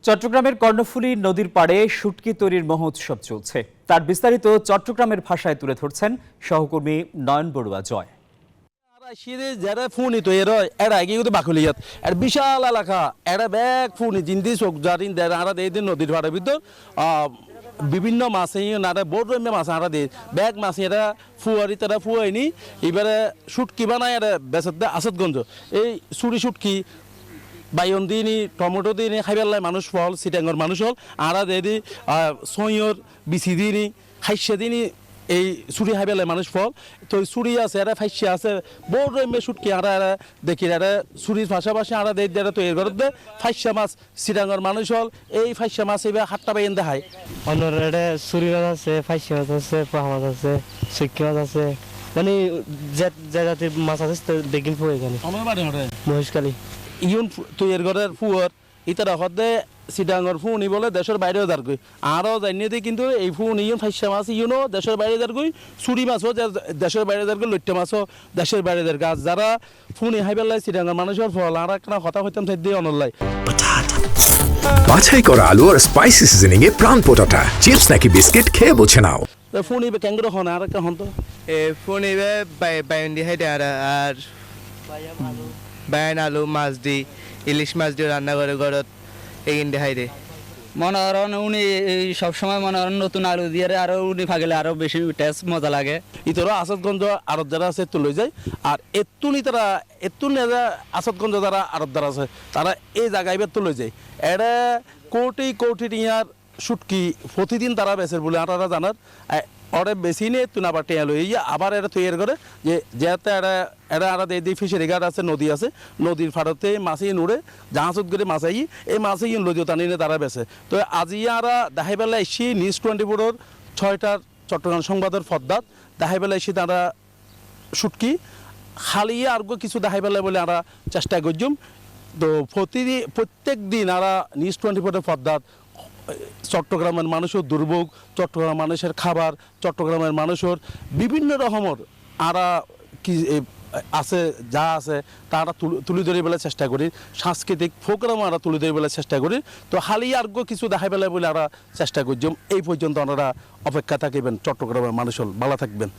চট্টগ্রামের কর্ণফুলী নদীর পাড়ে শুটকি তৈরির মহোৎসব চলছে। তার বিস্তারিত চট্টগ্রামের ভাষায় তুলে ধরছেন সহকর্মী নয়ন বড়ুয়া জয়। যারা ফুনি তো এর এরা কিন্তু বাকুলিয়াত আর বিশাল এলাকা এরা ব্যাগ ফুনি জিন্দি চোখ জারিন দেয় আরা দিয়ে দিন নদীর পাড়ের ভিতর বিভিন্ন মাছে নারে বড় রকমের মাছ আরা দিয়ে ব্যাগ মাছ এরা ফুয়ারি তারা ফুয়াইনি এবারে শুটকি বানায় এরা বেসাদ দেয় আসাদগঞ্জ এই চুরি শুটকি বাইন দিনই টমেটো দিনই খাইবেলায় মানুষ ফল সিটাঙ্গর মানুষ হল আরা দিয়ে দি সইয়র বিচি দিনই খাইসে দিনই এই চুরি খাইবেলায় মানুষ ফল তো চুরি আছে এরা ফাইসে আছে বড় রকমের শুটকি আরা এরা দেখি এরা চুরির পাশাপাশি আরা দিয়ে দেয় তো এর ঘরতে ফাইসা মাছ সিটাঙ্গর মানুষ হল এই ফাইসা মাছ এবার হাটটা বাইন দেখায় অন্যর এটা চুরি মাছ আছে ফাইসা মাছ আছে পোহা মাছ আছে সুকি মাছ আছে মানে যে জাতির মাছ আছে দেখিন ফুয়ে এখানে আমার বাড়ি হরে মহেশখালী ইউন তৈর ঘরের ফুয়ার ইতারা হদে সিটাঙ্গর ফুনি বলে দেশের বাইরেও দাঁড় গই আরও জানিয়ে দিই কিন্তু এই ফুন ইউন ফাইসা মাছ ইউনও দেশের বাইরে দাঁড় গই চুরি মাছও দেশের বাইরে দাঁড় গই লইট্টা মাছও দেশের বাইরে দাঁড় গাছ যারা ফুনি হাইবেলায় সিটাঙ্গর মানুষের ফল আর একটা কথা হইতাম থাই দিয়ে অনলাই বাছাই করা আলু আর স্পাইসি সিজনিং এ প্রাণ পোটাটা চিপস নাকি বিস্কিট খেয়ে বোঝে নাও ফুনি ক্যাঙ্গুরো হন আর একটা হন তো ফোন এবে বাইন দিয়ে হাইটে আর বাইন আলু মাছ দি ইলিশ মাছ দিয়ে রান্না করে ঘরত এগিন দিয়ে হাইটে মনে করেন উনি সবসময় মনে করেন নতুন আলু দিয়ে আরো উনি ফাগলে আরো বেশি টেস্ট মজা লাগে ইতরা আসাদগঞ্জ আরব যারা আছে তো লই যায় আর এতুনি তারা এতুনি আসাদগঞ্জ যারা আরব যারা আছে তারা এই জায়গায় তো লই যায় এরা কোটি কোটি টিয়ার শুটকি প্রতিদিন তারা বেচের বলে আপনারা জানার ওরে বেশি নিয়ে তুই আবার টেয়া লই আবার এরা তৈরি করে যে যেতে এরা আরা এই ফিশারি ঘাট আছে নদী আছে নদীর ফাড়তে মাছই নুড়ে জাহাজত করে মাছাই এই মাছই লদিও টানি নিয়ে তারা বেছে তো আজি আরা দেখাই বেলা এসি নিউজ 24-এর 6টার চট্টগ্রাম সংবাদের ফদ্দাত দেখাই বেলা এসি তারা শুটকি খালিয়ে আর কিছু দেখাই বেলা বলে আমরা চেষ্টা করছুম তো প্রত্যেক দিন আরা নিউজ 24-এর ফদ্দাত চট্টগ্রামের মানুষের দুর্ভোগ চট্টগ্রাম মানুষের খাবার চট্টগ্রামের মানুষের বিভিন্ন রকমের আরা কি আছে যা আছে তারা তুলে ধরে বেলার চেষ্টা করি সাংস্কৃতিক প্রোগ্রামও আমরা তুলে ধরে বেলার চেষ্টা করি তো হালি আর কিছু দেখাই বেলায় বলে আমরা চেষ্টা করছি এই পর্যন্ত ওনারা অপেক্ষা থাকিবেন চট্টগ্রামের মানুষ ভালো থাকবেন।